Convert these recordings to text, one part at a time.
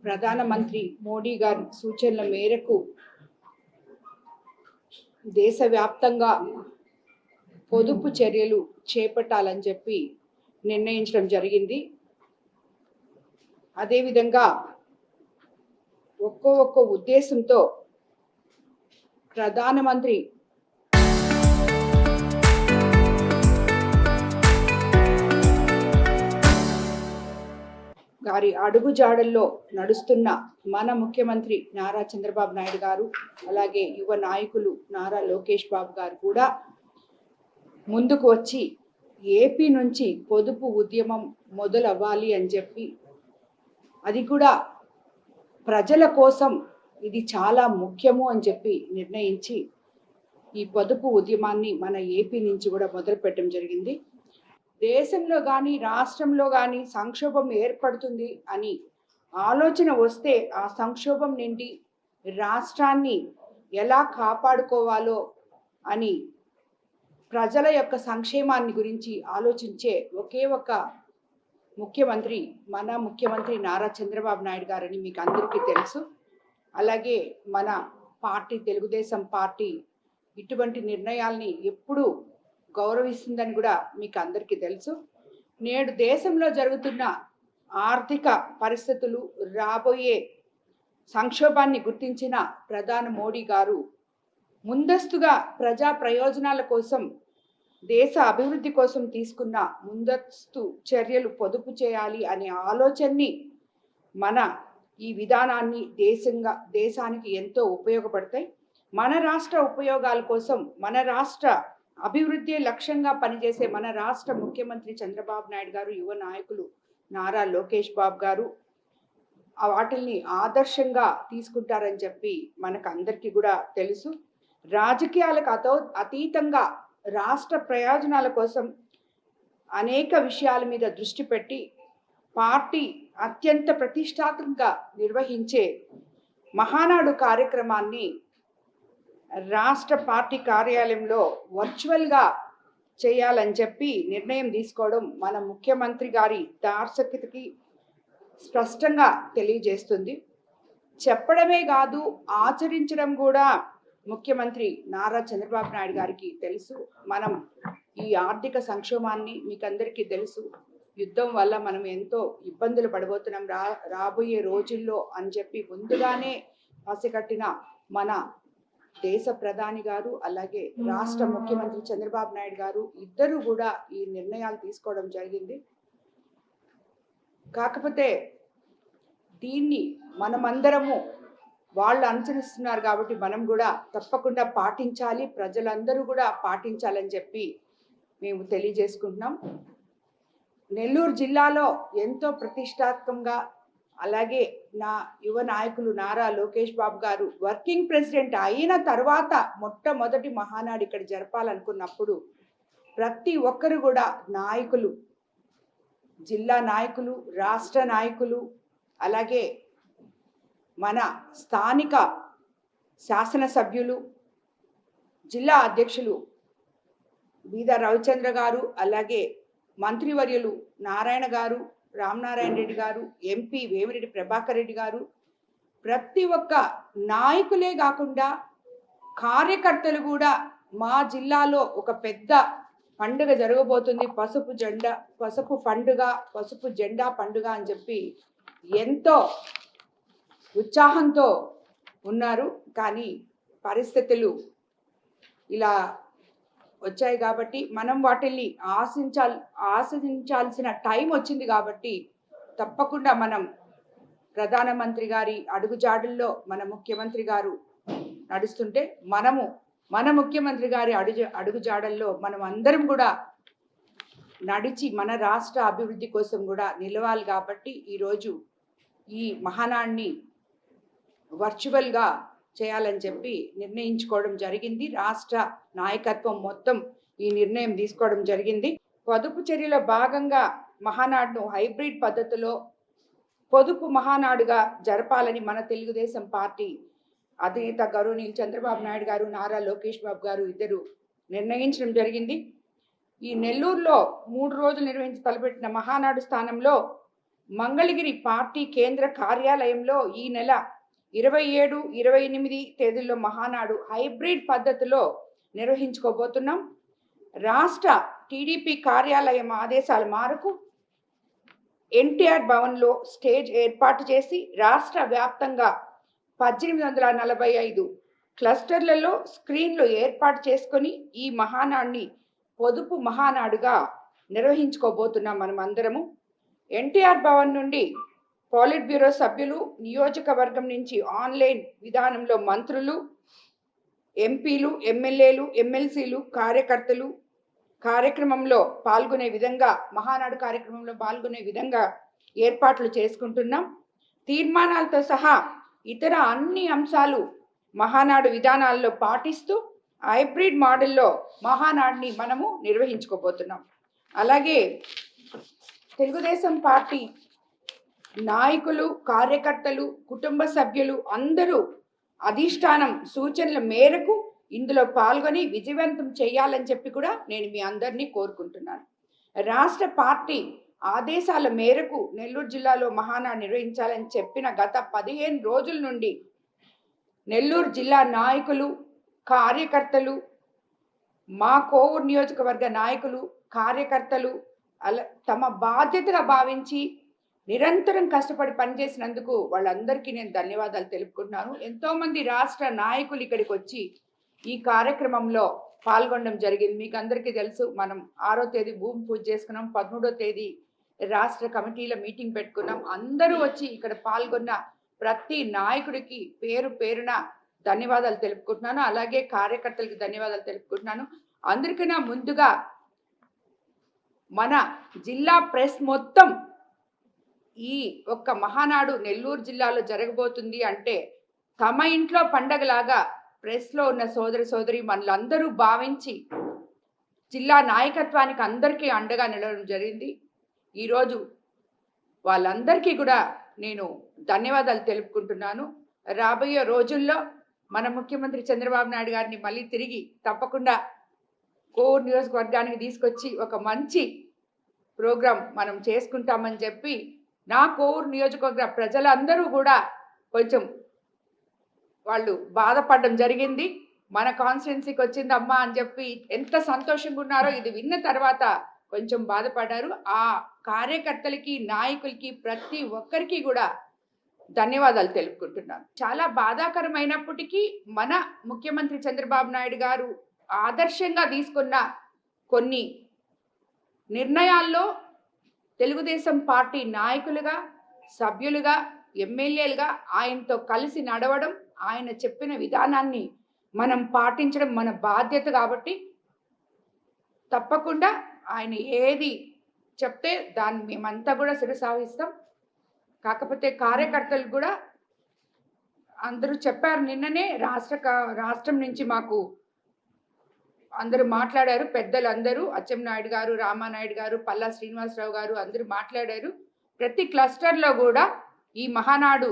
ప్రధానమంత్రి మోడీ గారి సూచనల మేరకు దేశవ్యాప్తంగా పొదుపు చర్యలు చేపట్టాలని చెప్పి నిర్ణయించడం జరిగింది. అదేవిధంగా ఒక్కో ఉద్దేశంతో ప్రధానమంత్రి గారి అడుగుజాడల్లో నడుస్తున్న మన ముఖ్యమంత్రి నారా చంద్రబాబు నాయుడు గారు, అలాగే యువ నాయకులు నారా లోకేష్ బాబు గారు కూడా ముందుకు వచ్చి ఏపీ నుంచి పొదుపు ఉద్యమం మొదలవ్వాలి అని చెప్పి, అది కూడా ప్రజల కోసం ఇది చాలా ముఖ్యము అని చెప్పి నిర్ణయించి ఈ పొదుపు ఉద్యమాన్ని మన ఏపీ నుంచి కూడా మొదలు పెట్టడం జరిగింది. దేశంలో కానీ రాష్ట్రంలో కానీ సంక్షోభం ఏర్పడుతుంది అని ఆలోచన వస్తే ఆ సంక్షోభం నుండి రాష్ట్రాన్ని ఎలా కాపాడుకోవాలో అని ప్రజల యొక్క సంక్షేమాన్ని గురించి ఆలోచించే ఒకే ఒక ముఖ్యమంత్రి మన ముఖ్యమంత్రి నారా చంద్రబాబు నాయుడు గారని మీకు అందరికీ తెలుసు. అలాగే మన పార్టీ తెలుగుదేశం పార్టీ ఇటువంటి నిర్ణయాల్ని ఎప్పుడూ గౌరవిస్తుందని కూడా మీకు అందరికీ తెలుసు. నేడు దేశంలో జరుగుతున్న ఆర్థిక పరిస్థితులు, రాబోయే సంక్షోభాన్ని గుర్తించిన ప్రధాని మోడీ గారు ముందస్తుగా ప్రజా ప్రయోజనాల కోసం, దేశ అభివృద్ధి కోసం తీసుకున్న ముందస్తు చర్యలు పొదుపు చేయాలి అనే ఆలోచనని, మన ఈ విధానాన్ని దేశానికి ఎంతో ఉపయోగపడతాయి. మన రాష్ట్ర ఉపయోగాల కోసం, మన రాష్ట్ర అభివృద్ధి లక్ష్యంగా పనిచేసే మన రాష్ట్ర ముఖ్యమంత్రి చంద్రబాబు నాయుడు గారు, యువ నాయకులు నారా లోకేష్ బాబు గారు వాటిల్ని ఆదర్శంగా తీసుకుంటారని చెప్పి మనకు అందరికీ కూడా తెలుసు. రాజకీయాలకు అతీతంగా రాష్ట్ర ప్రయోజనాల కోసం అనేక విషయాల మీద దృష్టి పెట్టి పార్టీ అత్యంత ప్రతిష్టాత్మకంగా నిర్వహించే మహానాడు కార్యక్రమాన్ని రాష్ట్ర పార్టీ కార్యాలయంలో వర్చువల్గా చేయాలని చెప్పి నిర్ణయం తీసుకోవడం మన ముఖ్యమంత్రి గారి దార్శనికతకి స్పష్టంగా తెలియజేస్తుంది. చెప్పడమే కాదు, ఆచరించడం కూడా ముఖ్యమంత్రి నారా చంద్రబాబు నాయుడు గారికి తెలుసు. మనం ఈ ఆర్థిక సంక్షోభాన్ని మీకు అందరికీ తెలుసు, యుద్ధం వల్ల మనం ఎంతో ఇబ్బందులు పడబోతున్నాం రాబోయే రోజుల్లో అని చెప్పి ముందుగానే పసిగట్టిన మన దేశ ప్రధాని గారు, అలాగే రాష్ట్ర ముఖ్యమంత్రి చంద్రబాబు నాయుడు గారు ఇద్దరు కూడా ఈ నిర్ణయాలు తీసుకోవడం జరిగింది. కాకపోతే దీన్ని మనమందరము వాళ్ళు అనుసరిస్తున్నారు కాబట్టి మనం కూడా తప్పకుండా పాటించాలి, ప్రజలందరూ కూడా పాటించాలని చెప్పి మేము తెలియజేసుకుంటున్నాం. నెల్లూరు జిల్లాలో ఎంతో ప్రతిష్టాత్మకంగా, అలాగే నా యువ నాయకులు నారా లోకేష్ బాబు గారు వర్కింగ్ ప్రెసిడెంట్ అయిన తర్వాత మొట్టమొదటి మహానాడు ఇక్కడ జరపాలనుకున్నప్పుడు ప్రతి ఒక్కరు కూడా నాయకులు, జిల్లా నాయకులు, రాష్ట్ర నాయకులు, అలాగే మన స్థానిక శాసనసభ్యులు, జిల్లా అధ్యక్షులు బీద రవిచంద్ర గారు, అలాగే మంత్రివర్యులు నారాయణ గారు, రామనారాయణ రెడ్డి గారు, ఎంపీ వేమిరెడ్డి ప్రభాకర్ రెడ్డి గారు, ప్రతి ఒక్క నాయకులే కాకుండా కార్యకర్తలు కూడా మా జిల్లాలో ఒక పెద్ద పండుగ జరగబోతుంది, పసుపు జెండా పండుగ అని చెప్పి ఎంతో ఉత్సాహంతో ఉన్నారు. కానీ పరిస్థితులు ఇలా వచ్చాయి కాబట్టి మనం వాటిని ఆశించాల్సిన టైం వచ్చింది కాబట్టి తప్పకుండా మనం ప్రధానమంత్రి గారి అడుగుజాడల్లో మన ముఖ్యమంత్రి గారు నడుస్తుంటే మన ముఖ్యమంత్రి గారి అడుగుజాడల్లో మనం అందరం కూడా నడిచి మన రాష్ట్ర అభివృద్ధి కోసం కూడా నిలవాలి. కాబట్టి ఈరోజు ఈ మహానాడిని వర్చువల్గా చేయాలని చెప్పి నిర్ణయించుకోవడం జరిగింది. రాష్ట్ర నాయకత్వం మొత్తం ఈ నిర్ణయం తీసుకోవడం జరిగింది. పొదుపు చర్యలో భాగంగా మహానాడును హైబ్రిడ్ పద్ధతిలో పొదుపు మహానాడుగా జరపాలని మన తెలుగుదేశం పార్టీ అధినేత గౌరవనీయులు చంద్రబాబు నాయుడు గారు, నారా లోకేష్ బాబు గారు ఇద్దరు నిర్ణయించడం జరిగింది. ఈ నెల్లూరులో 3 రోజులు నిర్వహించి తలపెట్టిన మహానాడు స్థానంలో మంగళగిరి పార్టీ కేంద్ర కార్యాలయంలో ఈ నెల 27, 28 తేదీల్లో మహానాడు హైబ్రిడ్ పద్ధతిలో నిర్వహించుకోబోతున్నాం. రాష్ట్ర టీడీపీ కార్యాలయం ఆదేశాల మేరకు ఎన్టీఆర్ భవన్లో స్టేజ్ ఏర్పాటు చేసి రాష్ట్ర వ్యాప్తంగా 1845 క్లస్టర్లలో స్క్రీన్లు ఏర్పాటు చేసుకొని ఈ మహానాడిని పొదుపు మహానాడుగా నిర్వహించుకోబోతున్నాం. మనం అందరము ఎన్టీఆర్ భవన్ నుండి పాలిట్ బ్యూరో సభ్యులు, నియోజకవర్గం నుంచి ఆన్లైన్ విధానంలో మంత్రులు, ఎంపీలు, ఎమ్మెల్యేలు, ఎమ్మెల్సీలు, కార్యకర్తలు కార్యక్రమంలో పాల్గొనే విధంగా, మహానాడు కార్యక్రమంలో పాల్గొనే విధంగా ఏర్పాట్లు చేసుకుంటున్నాం. తీర్మానాలతో సహా ఇతర అన్ని అంశాలు మహానాడు విధానాల్లో పాటిస్తూ హైబ్రిడ్ మోడల్లో మహానాడుని మనము నిర్వహించుకోబోతున్నాం. అలాగే తెలుగుదేశం పార్టీ నాయకులు, కార్యకర్తలు, కుటుంబ సభ్యులు అందరూ అధిష్టానం సూచనల మేరకు ఇందులో పాల్గొని విజయవంతం చేయాలని చెప్పి కూడా నేను మీ అందరినీ కోరుకుంటున్నాను. రాష్ట్ర పార్టీ ఆదేశాల మేరకు నెల్లూరు జిల్లాలో మహానాడు నిర్వహించాలని చెప్పిన గత 15 రోజుల నుండి నెల్లూరు జిల్లా నాయకులు, కార్యకర్తలు, మా కోవూరు నియోజకవర్గ నాయకులు, కార్యకర్తలు తమ బాధ్యతగా భావించి నిరంతరం కష్టపడి పనిచేసినందుకు వాళ్ళందరికీ నేను ధన్యవాదాలు తెలుపుకుంటున్నాను. ఎంతోమంది రాష్ట్ర నాయకులు ఇక్కడికి వచ్చి ఈ కార్యక్రమంలో పాల్గొనడం జరిగింది. మీకు అందరికీ తెలుసు, మనం 6వ తేదీ భూమి పూజ చేసుకున్నాం, 13వ తేదీ రాష్ట్ర కమిటీల మీటింగ్ పెట్టుకున్నాం. అందరూ వచ్చి ఇక్కడ పాల్గొన్న ప్రతి నాయకుడికి పేరు పేరున ధన్యవాదాలు తెలుపుకుంటున్నాను. అలాగే కార్యకర్తలకు ధన్యవాదాలు తెలుపుకుంటున్నాను. అందరికన్నా ముందుగా మన జిల్లా ప్రెస్ మొత్తం ఈ ఒక్క మహానాడు నెల్లూరు జిల్లాలో జరగబోతుంది అంటే తమ ఇంట్లో పండగలాగా ప్రెస్లో ఉన్న సోదరి మనలందరూ భావించి జిల్లా నాయకత్వానికి అందరికీ అండగా నిలవడం జరిగింది. ఈరోజు వాళ్ళందరికీ కూడా నేను ధన్యవాదాలు తెలుపుకుంటున్నాను. రాబోయే రోజుల్లో మన ముఖ్యమంత్రి చంద్రబాబు నాయుడు గారిని మళ్ళీ తిరిగి తప్పకుండా కోవూరు నియోజకవర్గానికి తీసుకొచ్చి ఒక మంచి ప్రోగ్రాం మనం చేసుకుంటామని చెప్పి, నా కోవూరు నియోజకవర్గ ప్రజలందరూ కూడా కొంచెం వాళ్ళు బాధపడడం జరిగింది. మన కాన్స్టిట్యున్సీకి వచ్చిందమ్మా అని చెప్పి ఎంత సంతోషంగా ఉన్నారో ఇది విన్న తర్వాత కొంచెం బాధపడ్డారు. ఆ కార్యకర్తలకి, నాయకులకి, ప్రతి ఒక్కరికి కూడా ధన్యవాదాలు తెలుపుకుంటున్నాను. చాలా బాధాకరమైనప్పటికీ మన ముఖ్యమంత్రి చంద్రబాబు నాయుడు గారు ఆదర్శంగా తీసుకున్న కొన్ని నిర్ణయాల్లో తెలుగుదేశం పార్టీ నాయకులుగా, సభ్యులుగా, ఎమ్మెల్యేలుగా ఆయనతో కలిసి నడవడం, ఆయన చెప్పిన విధానాన్ని మనం పాటించడం మన బాధ్యత. కాబట్టి తప్పకుండా ఆయన ఏది చెప్తే దాన్ని మేమంతా కూడా శిరసావహిస్తాం. కాకపోతే కార్యకర్తలు కూడా అందరూ చెప్పారు, నిన్ననే రాష్ట్రం నుంచి మాకు అందరూ మాట్లాడారు, పెద్దలు అందరూ, అచ్చెన్నాయుడు గారు, రామానాయుడు గారు, పల్లా శ్రీనివాసరావు గారు అందరూ మాట్లాడారు. ప్రతి క్లస్టర్లో కూడా ఈ మహానాడు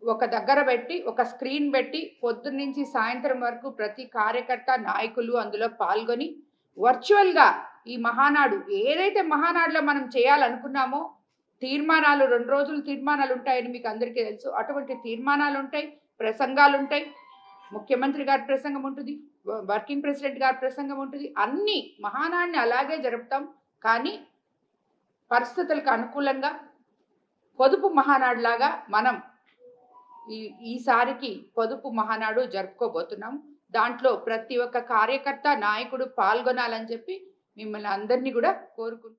ఒక దగ్గర పెట్టి, ఒక స్క్రీన్ పెట్టి పొద్దున్న నుంచి సాయంత్రం వరకు ప్రతి కార్యకర్త, నాయకులు అందులో పాల్గొని వర్చువల్గా ఈ మహానాడు ఏదైతే మహానాడులో మనం చేయాలనుకున్నామో తీర్మానాలు, 2 రోజులు తీర్మానాలు ఉంటాయని మీకు అందరికీ తెలుసు. అటువంటి తీర్మానాలు ఉంటాయి, ప్రసంగాలు ఉంటాయి, ముఖ్యమంత్రి గారి ప్రసంగం ఉంటుంది, వర్కింగ్ ప్రెసిడెంట్ గారి ప్రసంగం ఉంటుంది. అన్ని మహానాడిని అలాగే జరుపుతాం. కానీ పరిస్థితులకు అనుకూలంగా పొదుపు మహానాడులాగా మనం ఈసారికి పొదుపు మహానాడు జరుపుకోబోతున్నాం. దాంట్లో ప్రతి ఒక్క కార్యకర్త, నాయకుడు పాల్గొనాలని చెప్పి మిమ్మల్ని అందరినీ కూడా కోరుకుంటున్నాను.